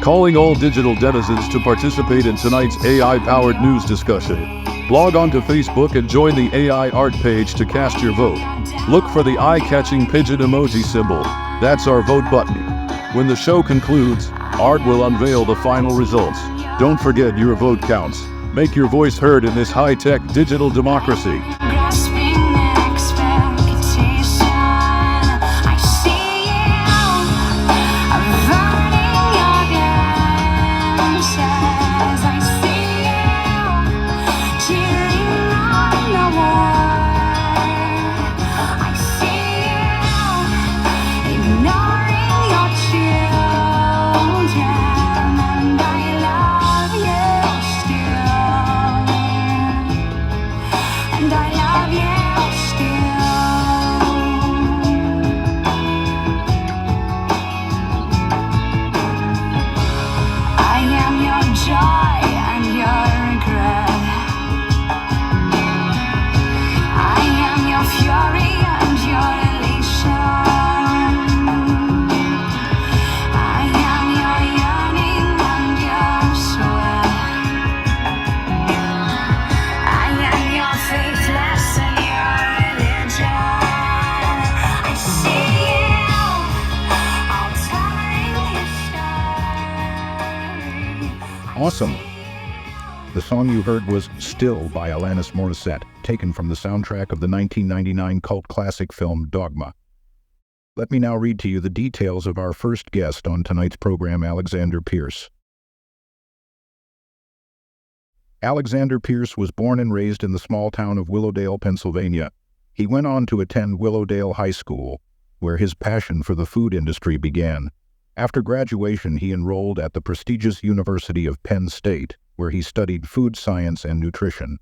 calling all digital denizens to participate in tonight's AI-powered news discussion. Log on to Facebook and join the AI art page to cast your vote. Look for the eye-catching pigeon emoji symbol. That's our vote button. When the show concludes, Art will unveil the final results. Don't forget your vote counts. Make your voice heard in this high-tech digital democracy. Awesome. The song you heard was Still by Alanis Morissette, taken from the soundtrack of the 1999 cult classic film Dogma. Let me now read to you the details of our first guest on tonight's program, Alexander Pierce. Alexander Pierce was born and raised in the small town of Willowdale, Pennsylvania. He went on to attend Willowdale High School, where his passion for the food industry began. After graduation, he enrolled at the prestigious University of Penn State, where he studied food science and nutrition.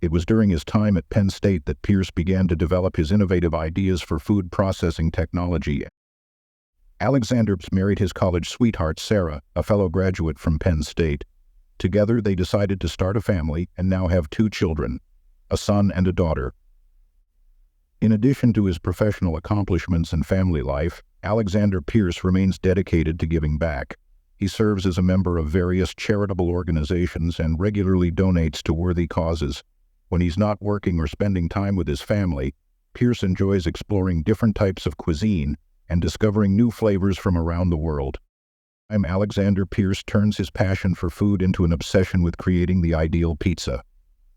It was during his time at Penn State that Pierce began to develop his innovative ideas for food processing technology. Alexander married his college sweetheart, Sarah, a fellow graduate from Penn State. Together, they decided to start a family and now have 2 children, a son and a daughter. In addition to his professional accomplishments and family life, Alexander Pierce remains dedicated to giving back. He serves as a member of various charitable organizations and regularly donates to worthy causes. When he's not working or spending time with his family, Pierce enjoys exploring different types of cuisine and discovering new flavors from around the world. Alexander Pierce turns his passion for food into an obsession with creating the ideal pizza.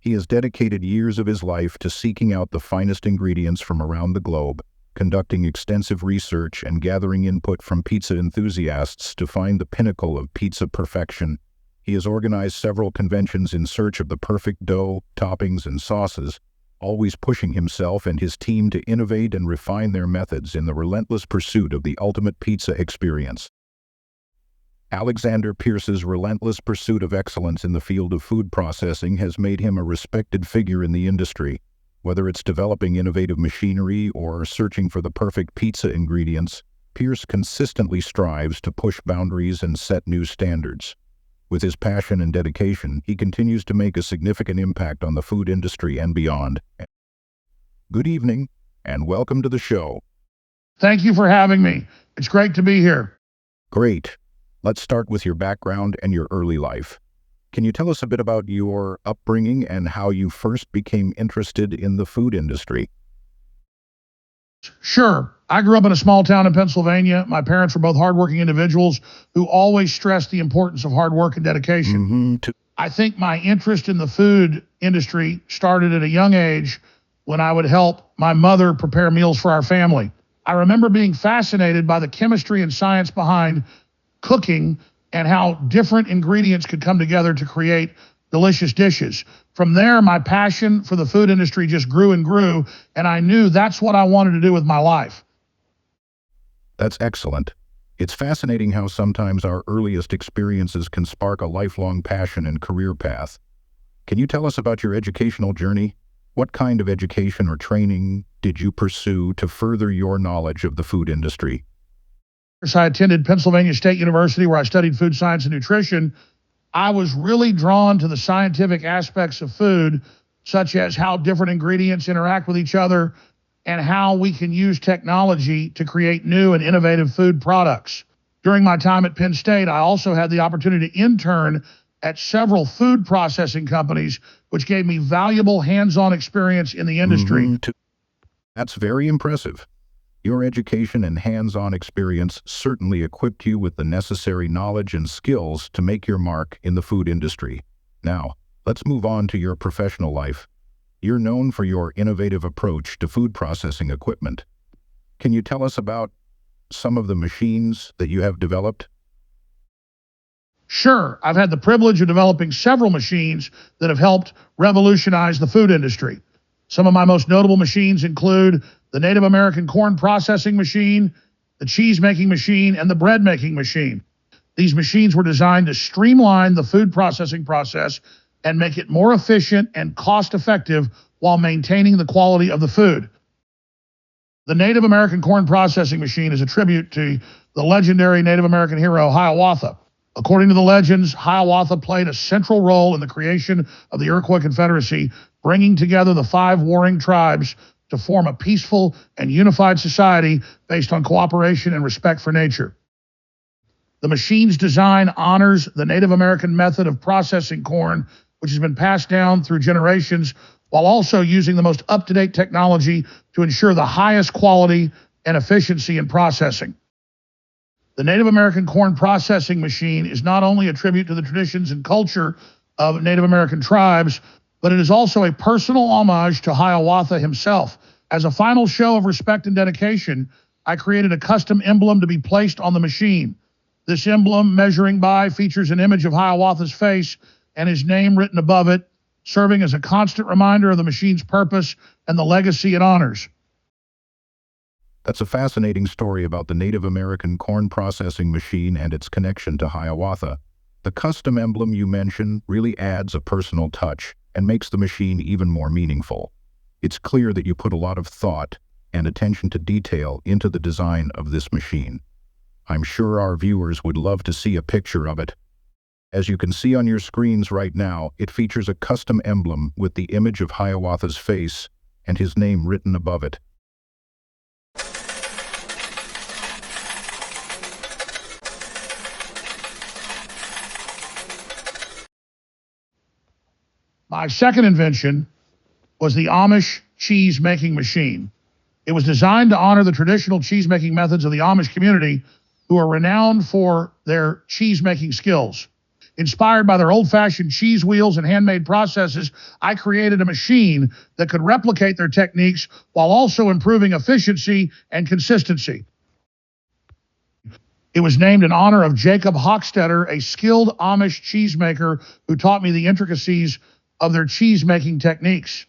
He has dedicated years of his life to seeking out the finest ingredients from around the globe, conducting extensive research and gathering input from pizza enthusiasts to find the pinnacle of pizza perfection. He has organized several conventions in search of the perfect dough, toppings, and sauces, always pushing himself and his team to innovate and refine their methods in the relentless pursuit of the ultimate pizza experience. Alexander Pierce's relentless pursuit of excellence in the field of food processing has made him a respected figure in the industry. Whether it's developing innovative machinery or searching for the perfect pizza ingredients, Pierce consistently strives to push boundaries and set new standards. With his passion and dedication, he continues to make a significant impact on the food industry and beyond. Good evening, and welcome to the show. Thank you for having me. It's great to be here. Great. Let's start with your background and your early life. Can you tell us a bit about your upbringing and how you first became interested in the food industry? Sure. I grew up in a small town in Pennsylvania. My parents were both hardworking individuals who always stressed the importance of hard work and dedication. I think my interest in the food industry started at a young age when I would help my mother prepare meals for our family. I remember being fascinated by the chemistry and science behind cooking and how different ingredients could come together to create delicious dishes. From there, my passion for the food industry just grew and grew, and I knew that's what I wanted to do with my life. That's excellent. It's fascinating how sometimes our earliest experiences can spark a lifelong passion and career path. Can you tell us about your educational journey? What kind of education or training did you pursue to further your knowledge of the food industry? I attended Pennsylvania State University, where I studied food science and nutrition. I was really drawn to the scientific aspects of food, such as how different ingredients interact with each other and how we can use technology to create new and innovative food products. During my time at Penn State, I also had the opportunity to intern at several food processing companies, which gave me valuable hands-on experience in the industry. That's very impressive. Your education and hands-on experience certainly equipped you with the necessary knowledge and skills to make your mark in the food industry. Now, let's move on to your professional life. You're known for your innovative approach to food processing equipment. Can you tell us about some of the machines that you have developed? Sure, I've had the privilege of developing several machines that have helped revolutionize the food industry. Some of my most notable machines include the Native American corn processing machine, the cheese making machine, and the bread making machine. These machines were designed to streamline the food processing process and make it more efficient and cost-effective while maintaining the quality of the food. The Native American corn processing machine is a tribute to the legendary Native American hero Hiawatha. According to the legends, Hiawatha played a central role in the creation of the Iroquois Confederacy, bringing together the 5 warring tribes to form a peaceful and unified society based on cooperation and respect for nature. The machine's design honors the Native American method of processing corn, which has been passed down through generations, while also using the most up-to-date technology to ensure the highest quality and efficiency in processing. The Native American corn processing machine is not only a tribute to the traditions and culture of Native American tribes, but it is also a personal homage to Hiawatha himself. As a final show of respect and dedication, I created a custom emblem to be placed on the machine. This emblem, measuring by, features an image of Hiawatha's face and his name written above it, serving as a constant reminder of the machine's purpose and the legacy it honors. That's a fascinating story about the Native American corn processing machine and its connection to Hiawatha. The custom emblem you mention really adds a personal touch and makes the machine even more meaningful. It's clear that you put a lot of thought and attention to detail into the design of this machine. I'm sure our viewers would love to see a picture of it. As you can see on your screens right now, it features a custom emblem with the image of Hiawatha's face and his name written above it. My second invention was the Amish cheese making machine. It was designed to honor the traditional cheese making methods of the Amish community, who are renowned for their cheese making skills. Inspired by their old-fashioned cheese wheels and handmade processes, I created a machine that could replicate their techniques while also improving efficiency and consistency. It was named in honor of Jacob Hochstetter, a skilled Amish cheesemaker who taught me the intricacies of their cheese-making techniques.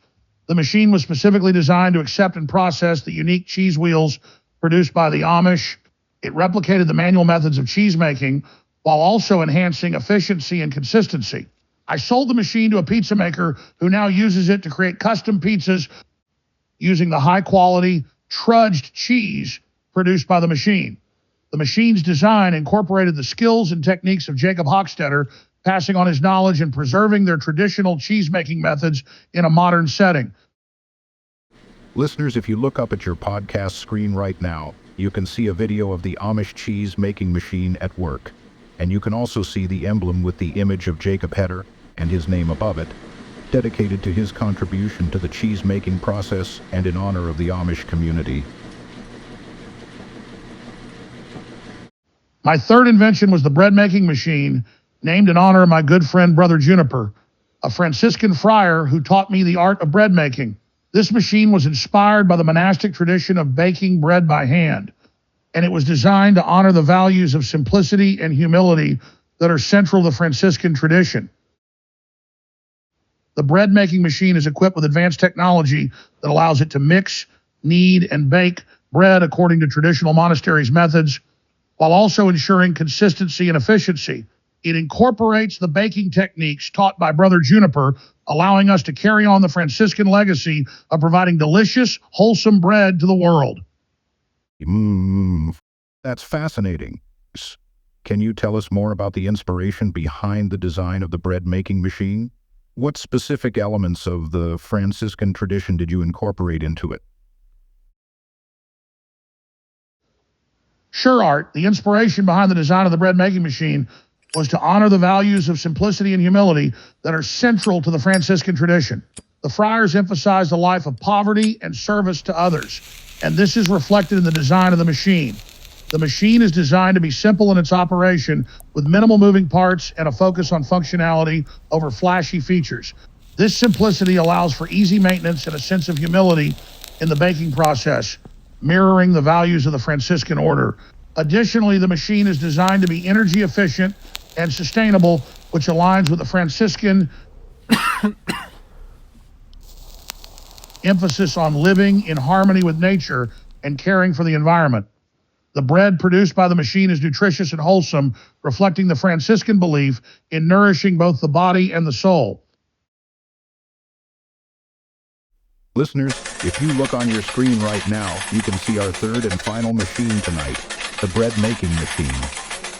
The machine was specifically designed to accept and process the unique cheese wheels produced by the Amish. It replicated the manual methods of cheese-making while also enhancing efficiency and consistency. I sold the machine to a pizza maker who now uses it to create custom pizzas using the high-quality, trudged cheese produced by the machine. The machine's design incorporated the skills and techniques of Jacob Hochstetter, passing on his knowledge and preserving their traditional cheese-making methods in a modern setting. Listeners, if you look up at your podcast screen right now, you can see a video of the Amish cheese-making machine at work. And you can also see the emblem with the image of Jacob Hetter and his name above it, dedicated to his contribution to the cheese-making process and in honor of the Amish community. My third invention was the bread-making machine, named in honor of my good friend Brother Juniper, a Franciscan friar who taught me the art of bread making. This machine was inspired by the monastic tradition of baking bread by hand, and it was designed to honor the values of simplicity and humility that are central to the Franciscan tradition. The bread-making machine is equipped with advanced technology that allows it to mix, knead, and bake bread according to traditional monasteries' methods, while also ensuring consistency and efficiency. It incorporates the baking techniques taught by Brother Juniper, allowing us to carry on the Franciscan legacy of providing delicious, wholesome bread to the world. That's fascinating. Can you tell us more about the inspiration behind the design of the bread-making machine? What specific elements of the Franciscan tradition did you incorporate into it? Sure, Art, the inspiration behind the design of the bread making machine was to honor the values of simplicity and humility that are central to the Franciscan tradition. The friars emphasized a life of poverty and service to others, and this is reflected in the design of the machine. The machine is designed to be simple in its operation, with minimal moving parts and a focus on functionality over flashy features. This simplicity allows for easy maintenance and a sense of humility in the baking process, mirroring the values of the Franciscan order. Additionally, the machine is designed to be energy efficient and sustainable, which aligns with the Franciscan emphasis on living in harmony with nature and caring for the environment. The bread produced by the machine is nutritious and wholesome, reflecting the Franciscan belief in nourishing both the body and the soul. Listeners, if you look on your screen right now, you can see our third and final machine tonight, the bread making machine.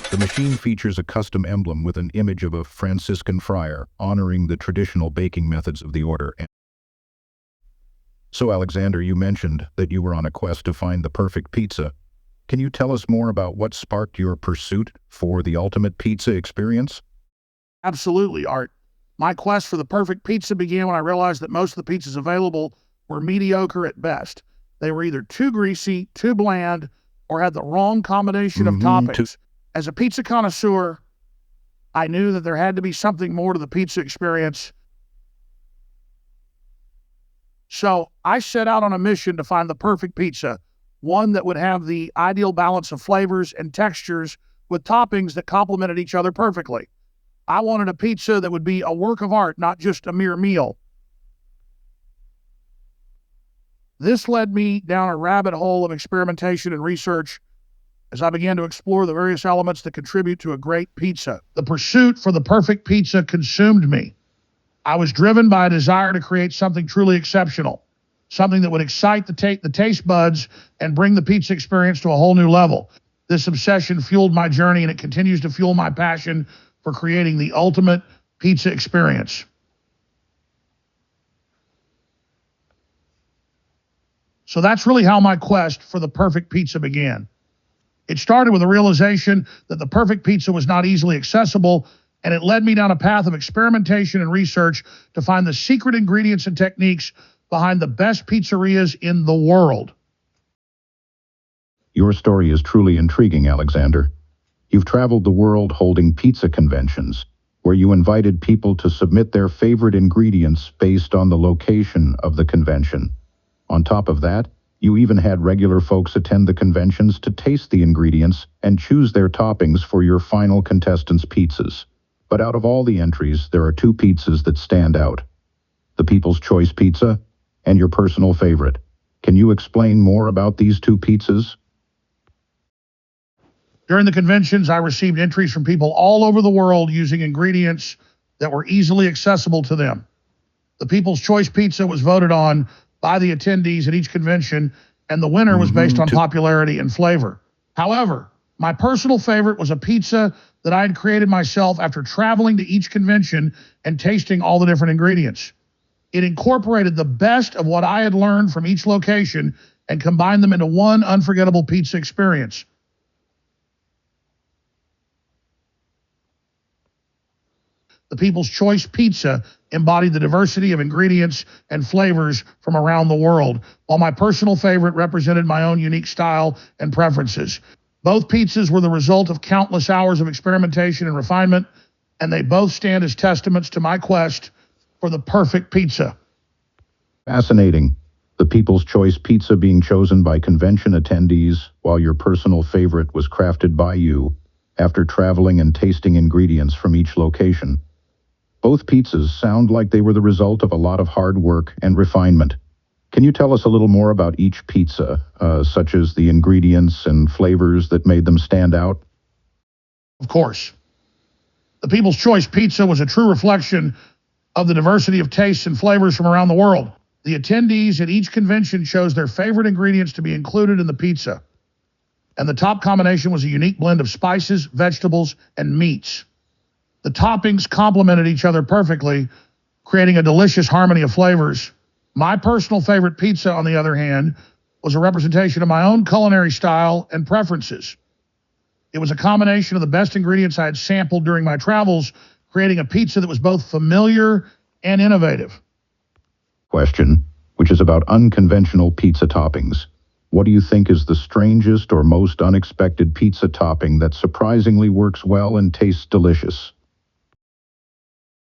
The machine features a custom emblem with an image of a Franciscan friar, honoring the traditional baking methods of the order. So, Alexander, you mentioned that you were on a quest to find the perfect pizza. Can you tell us more about what sparked your pursuit for the ultimate pizza experience? Absolutely, Art. My quest for the perfect pizza began when I realized that most of the pizzas available were mediocre at best. They were either too greasy, too bland, or had the wrong combination of toppings. As a pizza connoisseur, I knew that there had to be something more to the pizza experience. So I set out on a mission to find the perfect pizza, one that would have the ideal balance of flavors and textures with toppings that complemented each other perfectly. I wanted a pizza that would be a work of art, not just a mere meal. This led me down a rabbit hole of experimentation and research as I began to explore the various elements that contribute to a great pizza. The pursuit for the perfect pizza consumed me. I was driven by a desire to create something truly exceptional, something that would excite the taste buds and bring the pizza experience to a whole new level. This obsession fueled my journey, and it continues to fuel my passion for creating the ultimate pizza experience. So that's really how my quest for the perfect pizza began. It started with a realization that the perfect pizza was not easily accessible, and it led me down a path of experimentation and research to find the secret ingredients and techniques behind the best pizzerias in the world. Your story is truly intriguing, Alexander. You've traveled the world holding pizza conventions, where you invited people to submit their favorite ingredients based on the location of the convention. On top of that, you even had regular folks attend the conventions to taste the ingredients and choose their toppings for your final contestants' pizzas. But out of all the entries, there are two pizzas that stand out: the People's Choice Pizza and your personal favorite. Can you explain more about these two pizzas? During the conventions, I received entries from people all over the world using ingredients that were easily accessible to them. The People's Choice Pizza was voted on by the attendees at each convention, and the winner was based on popularity and flavor. However, my personal favorite was a pizza that I had created myself after traveling to each convention and tasting all the different ingredients. It incorporated the best of what I had learned from each location and combined them into one unforgettable pizza experience. The People's Choice Pizza embodied the diversity of ingredients and flavors from around the world, while my personal favorite represented my own unique style and preferences. Both pizzas were the result of countless hours of experimentation and refinement, and they both stand as testaments to my quest for the perfect pizza. Fascinating. The People's Choice Pizza being chosen by convention attendees, while your personal favorite was crafted by you after traveling and tasting ingredients from each location. Both pizzas sound like they were the result of a lot of hard work and refinement. Can you tell us a little more about each pizza, such as the ingredients and flavors that made them stand out? Of course. The People's Choice Pizza was a true reflection of the diversity of tastes and flavors from around the world. The attendees at each convention chose their favorite ingredients to be included in the pizza, and the top combination was a unique blend of spices, vegetables, and meats. The toppings complemented each other perfectly, creating a delicious harmony of flavors. My personal favorite pizza, on the other hand, was a representation of my own culinary style and preferences. It was a combination of the best ingredients I had sampled during my travels, creating a pizza that was both familiar and innovative. Question, which is about unconventional pizza toppings. What do you think is the strangest or most unexpected pizza topping that surprisingly works well and tastes delicious?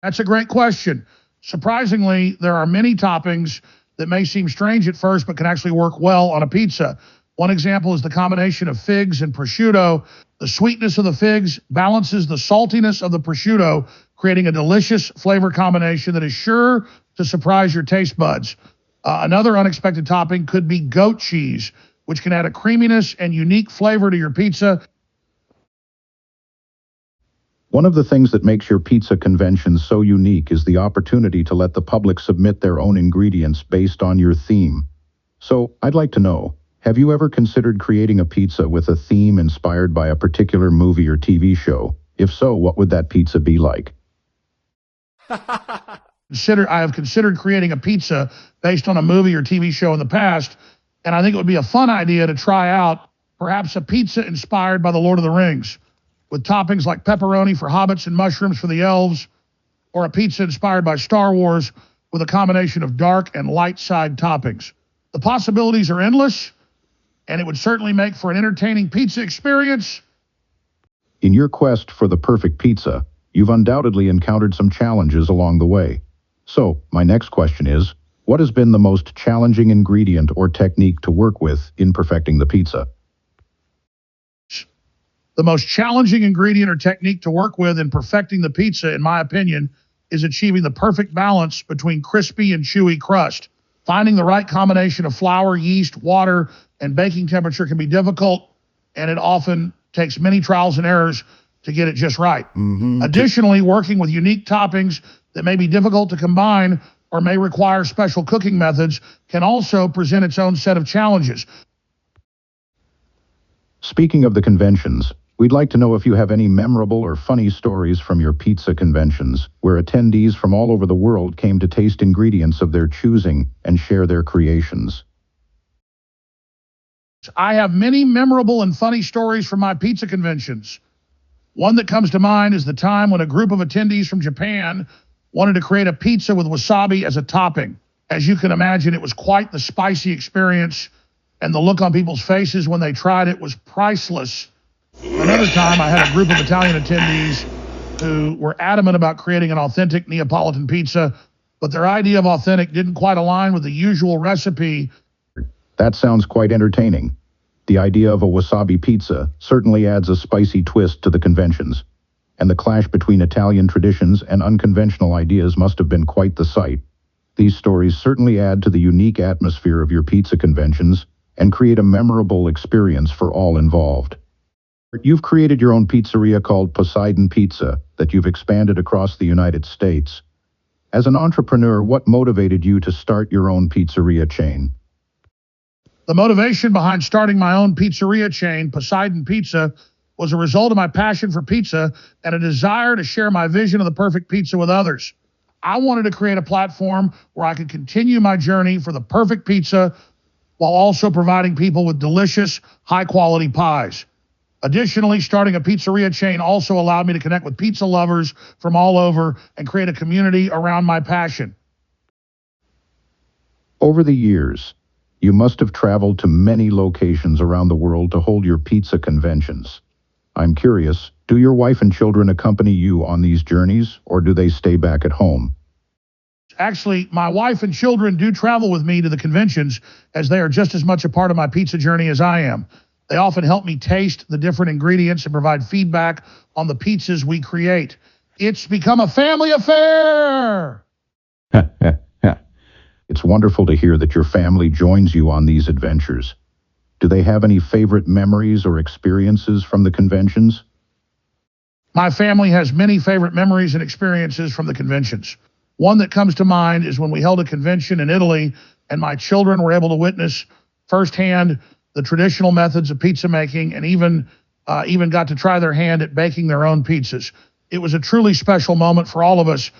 That's a great question. Surprisingly, there are many toppings that may seem strange at first, but can actually work well on a pizza. One example is the combination of figs and prosciutto. The sweetness of the figs balances the saltiness of the prosciutto, creating a delicious flavor combination that is sure to surprise your taste buds. Another unexpected topping could be goat cheese, which can add a creaminess and unique flavor to your pizza. One of the things that makes your pizza convention so unique is the opportunity to let the public submit their own ingredients based on your theme. So, I'd like to know, have you ever considered creating a pizza with a theme inspired by a particular movie or TV show? If so, what would that pizza be like? I have considered creating a pizza based on a movie or TV show in the past, and I think it would be a fun idea to try out perhaps a pizza inspired by The Lord of the Rings, with toppings like pepperoni for hobbits and mushrooms for the elves, or a pizza inspired by Star Wars with a combination of dark and light side toppings. The possibilities are endless, and it would certainly make for an entertaining pizza experience. In your quest for the perfect pizza, you've undoubtedly encountered some challenges along the way. So, my next question is, what has been the most challenging ingredient or technique to work with in perfecting the pizza? The most challenging ingredient or technique to work with in perfecting the pizza, in my opinion, is achieving the perfect balance between crispy and chewy crust. Finding the right combination of flour, yeast, water, and baking temperature can be difficult, and it often takes many trials and errors to get it just right. Additionally, working with unique toppings that may be difficult to combine or may require special cooking methods can also present its own set of challenges. Speaking of the conventions, we'd like to know if you have any memorable or funny stories from your pizza conventions, where attendees from all over the world came to taste ingredients of their choosing and share their creations. I have many memorable and funny stories from my pizza conventions. One that comes to mind is the time when a group of attendees from Japan wanted to create a pizza with wasabi as a topping. As you can imagine, it was quite the spicy experience, and the look on people's faces when they tried it was priceless. Another time, I had a group of Italian attendees who were adamant about creating an authentic Neapolitan pizza, but their idea of authentic didn't quite align with the usual recipe. That sounds quite entertaining. The idea of a wasabi pizza certainly adds a spicy twist to the conventions, and the clash between Italian traditions and unconventional ideas must have been quite the sight. These stories certainly add to the unique atmosphere of your pizza conventions and create a memorable experience for all involved. You've created your own pizzeria called Poseidon Pizza that you've expanded across the United States. As an entrepreneur, what motivated you to start your own pizzeria chain? The motivation behind starting my own pizzeria chain, Poseidon Pizza, was a result of my passion for pizza and a desire to share my vision of the perfect pizza with others. I wanted to create a platform where I could continue my journey for the perfect pizza while also providing people with delicious, high-quality pies. Additionally, starting a pizzeria chain also allowed me to connect with pizza lovers from all over and create a community around my passion. Over the years, you must have traveled to many locations around the world to hold your pizza conventions. I'm curious, do your wife and children accompany you on these journeys, or do they stay back at home? Actually, my wife and children do travel with me to the conventions, as they are just as much a part of my pizza journey as I am. They often help me taste the different ingredients and provide feedback on the pizzas we create. It's become a family affair! It's wonderful to hear that your family joins you on these adventures. Do they have any favorite memories or experiences from the conventions? My family has many favorite memories and experiences from the conventions. One that comes to mind is when we held a convention in Italy and my children were able to witness firsthand the traditional methods of pizza making and even got to try their hand at baking their own pizzas. It was a truly special moment for all of us.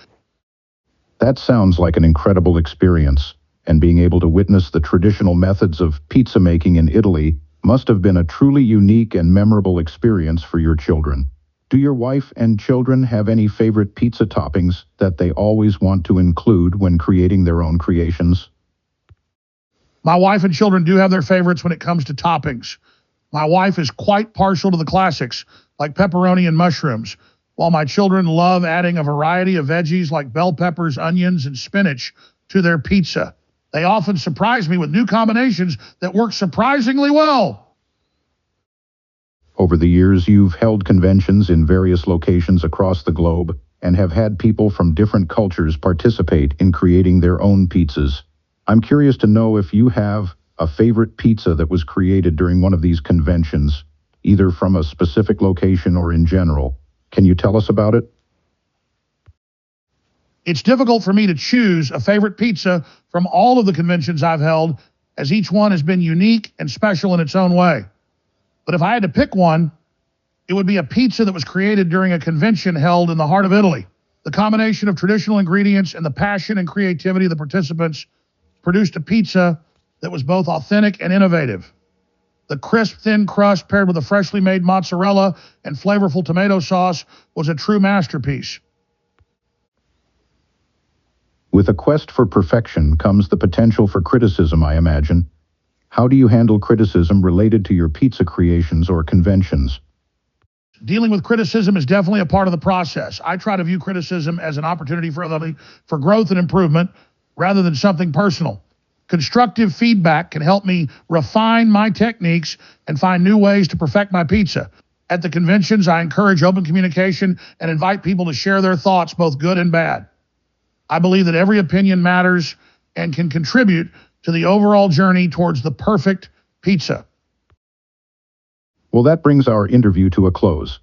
That sounds like an incredible experience, and being able to witness the traditional methods of pizza making in Italy Must have been a truly unique and memorable experience for your children. Do your wife and children have any favorite pizza toppings that they always want to include when creating their own creations? My wife and children do have their favorites when it comes to toppings. My wife is quite partial to the classics, like pepperoni and mushrooms, while my children love adding a variety of veggies like bell peppers, onions, and spinach to their pizza. They often surprise me with new combinations that work surprisingly well. Over the years, you've held conventions in various locations across the globe and have had people from different cultures participate in creating their own pizzas. I'm curious to know if you have a favorite pizza that was created during one of these conventions, either from a specific location or in general. Can you tell us about it? It's difficult for me to choose a favorite pizza from all of the conventions I've held, as each one has been unique and special in its own way. But if I had to pick one, it would be a pizza that was created during a convention held in the heart of Italy. The combination of traditional ingredients and the passion and creativity of the participants produced a pizza that was both authentic and innovative. The crisp, thin crust paired with a freshly made mozzarella and flavorful tomato sauce was a true masterpiece. With a quest for perfection comes the potential for criticism, I imagine. How do you handle criticism related to your pizza creations or conventions? Dealing with criticism is definitely a part of the process. I try to view criticism as an opportunity for growth and improvement rather than something personal. Constructive feedback can help me refine my techniques and find new ways to perfect my pizza. At the conventions, I encourage open communication and invite people to share their thoughts, both good and bad. I believe that every opinion matters and can contribute to the overall journey towards the perfect pizza. Well, that brings our interview to a close.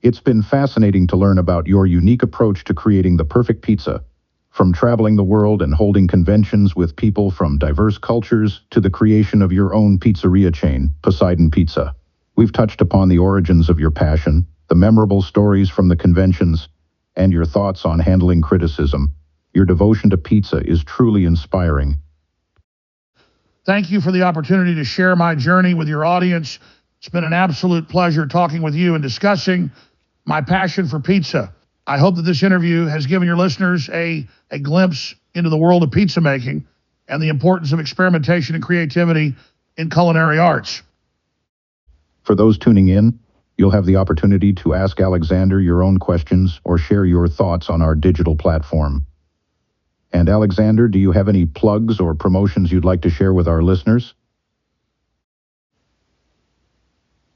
It's been fascinating to learn about your unique approach to creating the perfect pizza. From traveling the world and holding conventions with people from diverse cultures to the creation of your own pizzeria chain, Poseidon Pizza. We've touched upon the origins of your passion, the memorable stories from the conventions, and your thoughts on handling criticism. Your devotion to pizza is truly inspiring. Thank you for the opportunity to share my journey with your audience. It's been an absolute pleasure talking with you and discussing my passion for pizza. I hope that this interview has given your listeners a glimpse into the world of pizza making and the importance of experimentation and creativity in culinary arts. For those tuning in, you'll have the opportunity to ask Alexander your own questions or share your thoughts on our digital platform. And Alexander, do you have any plugs or promotions you'd like to share with our listeners?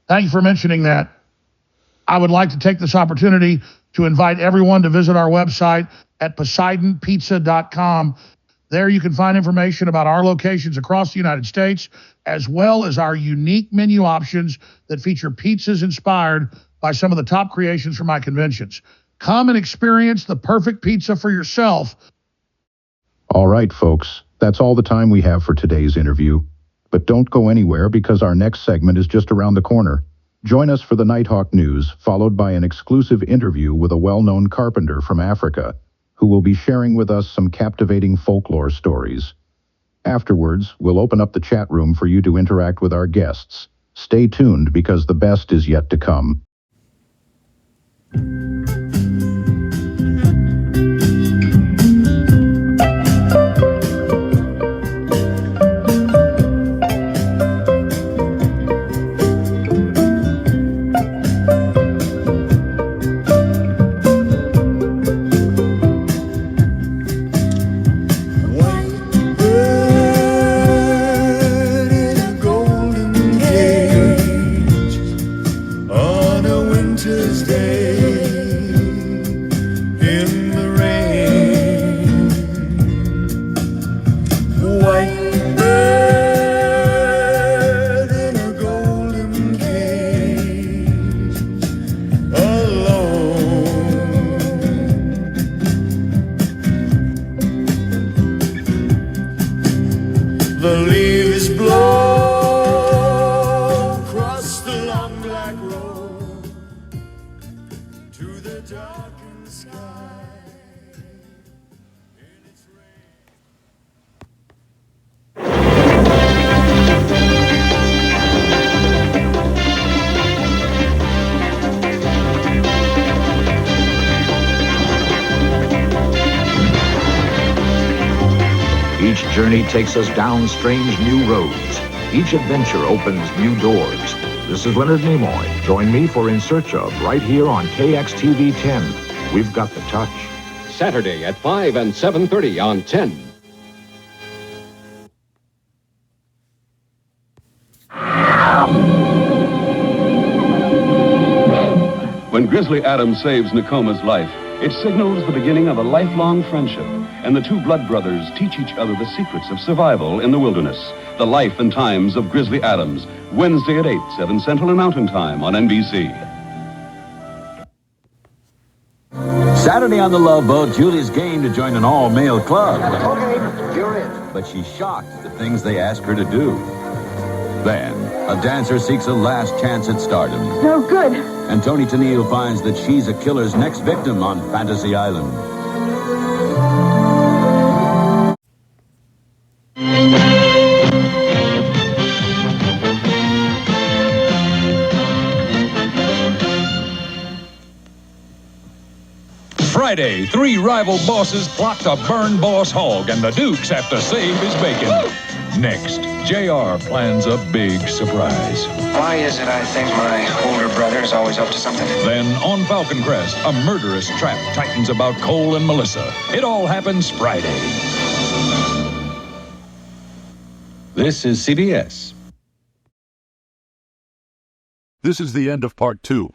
Thank you for mentioning that. I would like to take this opportunity to invite everyone to visit our website at PoseidonPizza.com. There you can find information about our locations across the United States, as well as our unique menu options that feature pizzas inspired by some of the top creations from my conventions. Come and experience the perfect pizza for yourself. All right, folks, that's all the time we have for today's interview. But don't go anywhere because our next segment is just around the corner. Join us for the Nighthawk News, followed by an exclusive interview with a well-known carpenter from Africa, who will be sharing with us some captivating folklore stories. Afterwards, we'll open up the chat room for you to interact with our guests. Stay tuned because the best is yet to come. On a winter's day, journey takes us down strange new roads. Each adventure opens new doors. This is Leonard Nimoy. Join me for In Search Of right here on KXTV 10. We've got the touch. Saturday at 5 and 7:30 on 10. When Grizzly Adams saves Nakoma's life, it signals the beginning of a lifelong friendship, and the two blood brothers teach each other the secrets of survival in the wilderness. The Life and Times of Grizzly Adams, Wednesday at 8, 7 Central and Mountain Time on NBC. Saturday on the Love Boat, Julie's game to join an all-male club. Okay, you're it. But she's shocked at the things they ask her to do. Then, a dancer seeks a last chance at stardom. No good. And Tony Tennille finds that she's a killer's next victim on Fantasy Island. Friday, three rival bosses plot to burn Boss Hogg, and the Dukes have to save his bacon. Next, JR plans a big surprise. Why is it I think my older brother is always up to something? Then, on Falcon Crest, a murderous trap tightens about Cole and Melissa. It all happens Friday. This is CBS. This is the end of part 2.